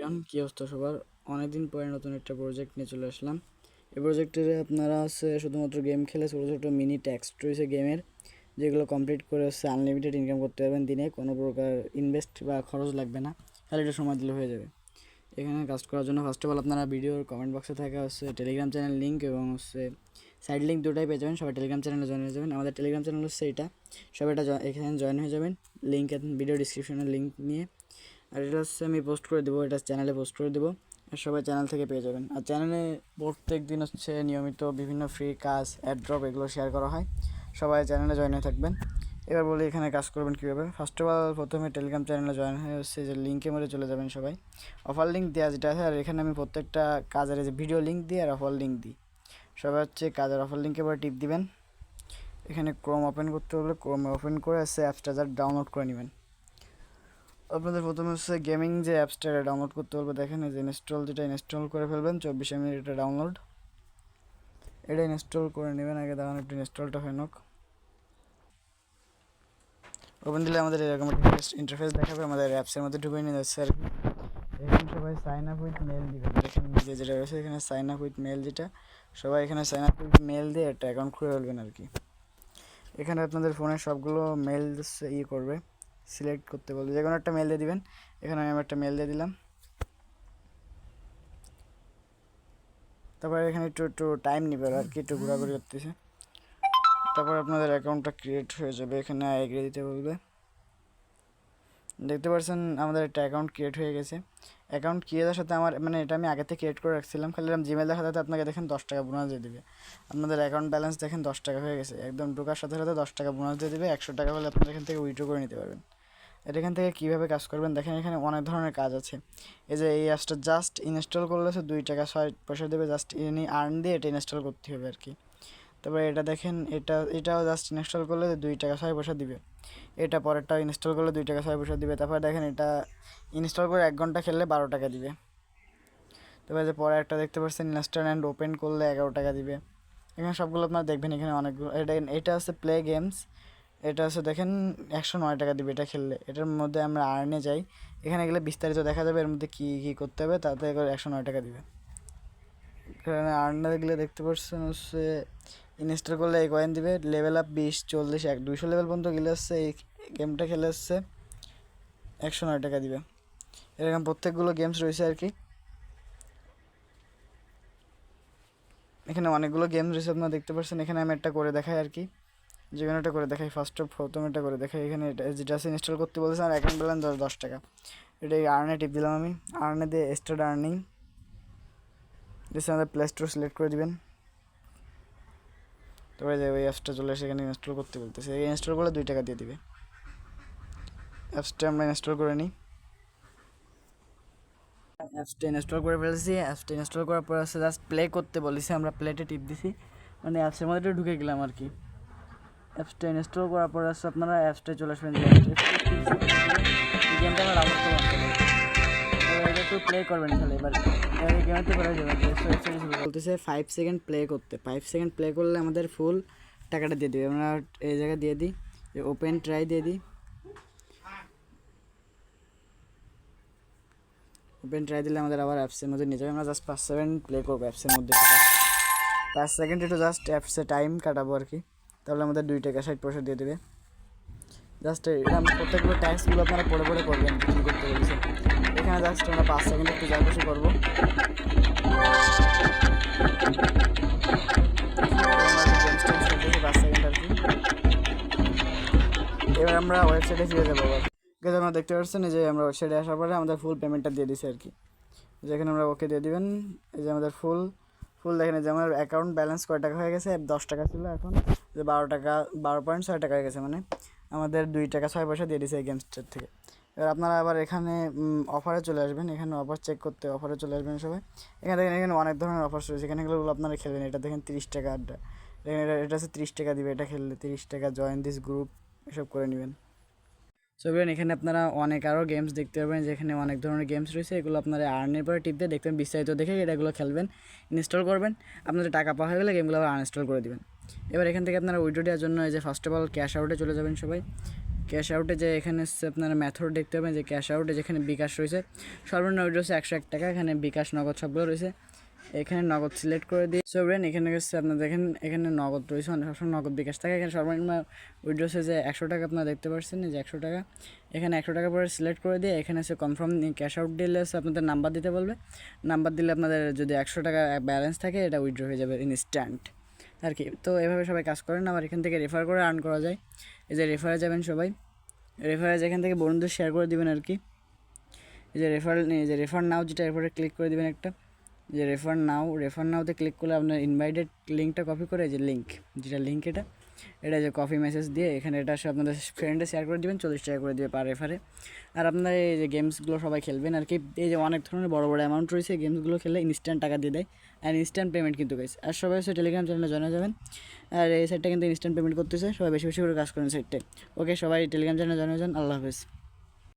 Everyone, কী অবস্থা সবার? অনেকদিন পরে নতুন একটা প্রজেক্ট নিয়ে চলে আসলাম। এই প্রজেক্টে আপনারা শুধুমাত্র গেম খেলে ছোটো ছোটো মিনি টেক্সট রয়েছে গেমের, যেগুলো কমপ্লিট করে আনলিমিটেড ইনকাম করতে পারবেন দিনে। কোনো প্রকার ইনভেস্ট বা খরচ লাগবে না, খালি একটু সময় দিলে হয়ে যাবে। এখানে কাজ করার জন্য ফার্স্ট অফ অল আপনারা ভিডিওর কমেন্ট বক্সে থাকা টেলিগ্রাম চ্যানেল লিঙ্ক এবং সাইড লিঙ্ক দুটাই পেয়ে যাবেন। সবাই টেলিগ্রাম চ্যানেলে জয়েন হয়ে যাবেন। আমাদের টেলিগ্রাম চ্যানেল এটা, সবাই এখানে জয়েন হয়ে যাবেন লিঙ্ক ভিডিও ডিসক্রিপশনের লিঙ্ক নিয়ে। আর এটা আমি পোস্ট করে দেবো, এটা চ্যানেলে পোস্ট করে দেবো, আর সবাই চ্যানেল থেকে পেয়ে যাবেন। আর চ্যানেলে প্রত্যেক দিন নিয়মিত বিভিন্ন ফ্রি কাজ, অ্যাড্রপ এগুলো শেয়ার করা হয়। সবাই চ্যানেলে জয়েন হয়ে থাকবেন। এবার বলি এখানে কাজ করবেন কীভাবে। ফার্স্ট অফ অল প্রথমে টেলিগ্রাম চ্যানেলে জয়েন হয়ে যে লিঙ্কের মধ্যে চলে যাবেন সবাই। অফার লিঙ্ক দেওয়া যেটা আছে, আর এখানে আমি প্রত্যেকটা কাজের যে ভিডিও লিঙ্ক দিই আর অফার লিঙ্ক দিই। সবাই কাজের অফার লিঙ্কের পরে টিপ দিবেন। এখানে ক্রোম ওপেন করতে হলে ক্রোম ওপেন করে অ্যাপসটা ডাউনলোড করে নেবেন। আপনাদের প্রথমে গেমিং যে অ্যাপসটা ডাউনলোড করতে বলবে, দেখেন এই যে ইনস্টল, যেটা ইনস্টল করে ফেলবেন 24 মিনিট এটা ডাউনলোড। এটা ইনস্টল করে নেবেন আগে, দেখুন একটু ইনস্টলটা হয়ে নোক। ওপেন দিলে আমাদের এরকম একটা ইন্টারফেস দেখাবে, আমাদের অ্যাপসের মধ্যে ঢুকে নিয়ে যাচ্ছে আর কি। এখানে সবাই সাইন আপ উইথ মেল দিবেন। দেখেন নিজে যেটা রয়েছে এখানে সাইন আপ উইথ মেল, যেটা সবাই এখানে সাইন আপ উইথ মেল দিয়ে একটা অ্যাকাউন্ট খুলে ফেলবেন আর কি। এখানে আপনাদের ফোনের সবগুলো মেল করবে, সিলেক্ট করতে বলবে, যে কোনো একটা মেল দিয়ে দিবেন। এখানে আমি একটা মেল দিয়ে দিলাম। তারপরে এখানে একটু টাইম নেবে আর কি, একটু ঘোরাঘুরি করতেছে। তারপর আপনাদের অ্যাকাউন্টটা ক্রিয়েট হয়ে যাবে। এখানে এগ্রি দিতে বলবে। দেখতে পাচ্ছেন আমাদের একটা অ্যাকাউন্ট ক্রিয়েট হয়ে গেছে। অ্যাকাউন্ট ক্রিয়েটের সাথে আমার এটা আমি আগে থেকে ক্রিয়েট করে রাখছিলাম, খালি জিমেল দেখাতে সাথে আপনাকে দেখেন 10 টাকা বোনাস দিয়ে দেবে। আপনাদের অ্যাকাউন্ট ব্যালেন্স দেখেন 10 টাকা হয়ে গেছে, একদম ঢোকার সাথে সাথে 10 টাকা বোনাস দিয়ে দেবে। 100 টাকা হলে আপনারা এখান থেকে উইথড্র করে নিতে পারবেন। এখান থেকে কীভাবে কাজ করবেন দেখেন, এখানে অনেক ধরনের কাজ আছে। এই যে এই অ্যাপসটা জাস্ট ইনস্টল করলে 2 টাকা 6 পয়সা দেবে, জাস্ট এনি আর্ন দিয়ে এটা ইনস্টল করতে হবে আর কি। তারপরে এটা দেখেন, এটাও জাস্ট ইনস্টল করলে 2 টাকা 6 পয়সা দিবে। এটা পরেরটাও ইনস্টল করলে 2 টাকা 6 পয়সা দিবে। তারপরে দেখেন এটা ইনস্টল করে 1 ঘন্টা খেললে 12 টাকা দিবে। তারপরে যে পরে একটা দেখতে পাচ্ছেন ইনস্টল অ্যান্ড ওপেন করলে 11 টাকা দিবে। এখানে সবগুলো আপনারা দেখবেন, এখানে অনেকগুলো। এটা প্লে গেমস, এটা দেখেন 109 টাকা দিবে এটা খেললে। এটার মধ্যে আমরা আর্নে যাই, এখানে গেলে বিস্তারিত দেখা যাবে এর মধ্যে কী কী করতে হবে, তাতে 109 টাকা দিবে। এখানে আর্নে দেখলে দেখতে পাচ্ছেন ইনস্টল করলে এই কয়েন দিবে। লেভেল আপ 20, 40, 200 লেভেল পর্যন্ত গেলে এই গেমটা খেলে 109 টাকা দিবে। এরকম প্রত্যেকগুলো গেমস রয়েছে আর কি। এখানে অনেকগুলো গেমস রয়েছে আপনারা দেখতে পাচ্ছেন। এখানে আমি একটা করে দেখাই আর কি, যে কোনো একটা করে দেখাই। প্রথম এটা করে দেখাই। এখানে যেটা ইনস্টল করতে বলতেছে, আর অ্যাকাউন্ট ব্যালেন্স 10 টাকা। এটা আর্নে টিপ দিলাম আমি, আর্নে দিয়ে স্টার্ট আর্নিং আমাদের প্লে স্টোর সিলেক্ট করে দিবেন। তবে যে ওই অ্যাপসটা চলে এসে এখানে ইনস্টল করতে বলতেছে, এই ইনস্টল করলে 2 টাকা দিয়ে দিবে। অ্যাপসটা আমরা ইনস্টল করে নিই। অ্যাপসটা ইনস্টল করে ফেলেছি। অ্যাপসটা ইনস্টল করার পর জাস্ট প্লে করতে বলেছি, আমরা প্লেটে টিপ দিছি, মানে অ্যাপসের মধ্যে ঢুকে গেলাম আর কি। অ্যাপসটা ইনস্টল করার পর আপনারা অ্যাপসটায় চলে আসবেন। গেমটা আমরা ডাউনলোড করে এটা একটু প্লে করবেন তাহলে। এবার গেমতে করে যাবেন। বলতেছে 5 সেকেন্ড প্লে করতে, 5 সেকেন্ড প্লে করলে আমাদের ফুল টাকাটা দিয়ে দিবে। আমরা এই জায়গায় দিয়ে দিই, ওপেন ট্রাই দিয়ে দিই। ওপেন ট্রাই দিলে আমাদের আবার অ্যাপসের মধ্যে নিয়ে যাবে। আমরা জাস্ট 5 সেকেন্ড প্লে করবো অ্যাপসের মধ্যে, 5 সেকেন্ড একটু জাস্ট অ্যাপসে টাইম কাটাবো আর কি। তাহলে আমাদের 2 টাকা 60 পয়সা দিয়ে দেবে। জাস্ট এটা প্রত্যেকগুলো ট্যাক্সগুলো আপনারা পড়ে পড়ে করবেন কী করতে বলছে। এখানে জাস্ট আমরা 5 সেকেন্ড একটু যা খুশি করবো। 5 সেকেন্ড আর কি। এবার আমরা ওয়েবসাইটে ফিরে যাবো। আবার আমরা দেখতে পাচ্ছেন যে আমরা ওয়েবসাইটে আসার পরে আমাদের ফুল পেমেন্টটা দিয়ে দিছে আর কি। যেখানে আমরা ওকে দিয়ে দিবেন। এই যে আমাদের ফুল দেখেন, যে আমার অ্যাকাউন্ট ব্যালেন্স কয় টাকা হয়ে গেছে, 10 টাকা ছিল, এখন যে 12 টাকা 12.6 টাকা হয়ে গেছে, মানে আমাদের 2 টাকা 6 পয়সা দিয়ে দিছে এই গেমসটার থেকে। এবার আপনারা আবার এখানে অফারে চলে আসবেন। এখানে অফার চেক করতে অফারে চলে আসবেন সবাই। এখানে দেখেন, এখানে অনেক ধরনের অফার রয়েছে, এখানে এগুলো আপনারা খেলবেন। এটা দেখেন 30 টাকা আড্ডা, দেখেন এটা 30 টাকা দিবে এটা খেললে, 30 টাকা জয়েন দিস গ্রুপ, এসব করে নেবেন। সো এখানে আপনারা অনেক আরও গেমস দেখতে পাবেন, যেখানে অনেক ধরনের গেমস রয়েছে। এগুলো আপনারা আর্নের পরে টিপ দিয়ে দেখবেন, বিস্তারিত দেখে এটাগুলো খেলবেন, ইনস্টল করবেন। আপনাদের টাকা পাওয়া হয়ে গেলে গেমগুলো আবার আনইনস্টল করে দেবেন। এবার এখান থেকে আপনারা উইড্রো দেওয়ার জন্য এই যে ফার্স্ট অফ অল ক্যাশ আউটে চলে যাবেন সবাই। ক্যাশ আউটে যে এখানে আপনারা মেথড দেখতে পাবেন যে ক্যাশ আউটে যেখানে বিকাশ রয়েছে সর্বনিম্ন উইথড্র হচ্ছে 101 টাকা, এখানে বিকাশ নগদ সবগুলো রয়েছে। এখানে নগদ সিলেক্ট করে দিয়ে সোভরেন এখানে হচ্ছে আপনার দেখেন এখানে নগদ রয়েছে, মানে সবসময় নগদ বিকাশ থাকে। এখানে সর্বনিম্ন উইথড্র হচ্ছে যে 100 টাকা, আপনারা দেখতে পাচ্ছেন যে 100 টাকা। এখানে 100 টাকা পরে সিলেক্ট করে দিয়ে এখানে হচ্ছে কনফার্ম ক্যাশ আউট দিলে হচ্ছে আপনাদের নাম্বার দিতে বলবে। নাম্বার দিলে আপনাদের যদি 100 টাকা ব্যালেন্স থাকে এটা উইথড্র হয়ে যাবে ইনস্ট্যান্ট আর কি। তো এভাবে সবাই কাজ করেন। আবার এখান থেকে রেফার করে আর্ন করা যায়। এই যে রেফারে যাবেন সবাই, রেফারে যেখান থেকে বন্ধুদের শেয়ার করে দিবেন আর কি। এই যে রেফার নাও যেটা এরপরে ক্লিক করে দিবেন একটা, যে রেফার নাওতে ক্লিক করলে আপনার ইনভাইটেড লিঙ্কটা কপি করে যে লিঙ্ক যেটা লিঙ্ক এটা যে কপি মেসেজ দিয়ে এখানে এটা আপনাদের ফ্রেন্ডে শেয়ার করে দিবেন, 40 টাকা করে দিবে পার রেফারে। আর আপনারা এই যে গেমসগুলো সবাই খেলবেন আর কি। এই যে অনেক ধরনের বড় বড় অ্যামাউন্ট রয়েছে, গেমসগুলো খেলে ইনস্ট্যান্ট টাকা দিয়ে দেয় অ্যান্ড ইনস্ট্যান্ট পেমেন্ট কিন্তু গাইস। আর সবাই হচ্ছে টেলিগ্রাম চ্যানেলে জয়েন যাবেন। আর এই সাইটটা কিন্তু ইনস্ট্যান্ট পেমেন্ট করতেছে, সবাই বেশি বেশি করে কাজ করেন সাইটটায়। ওকে, সবাই টেলিগ্রাম চ্যানেলে জয়েন যান। আল্লাহ হাফেজ।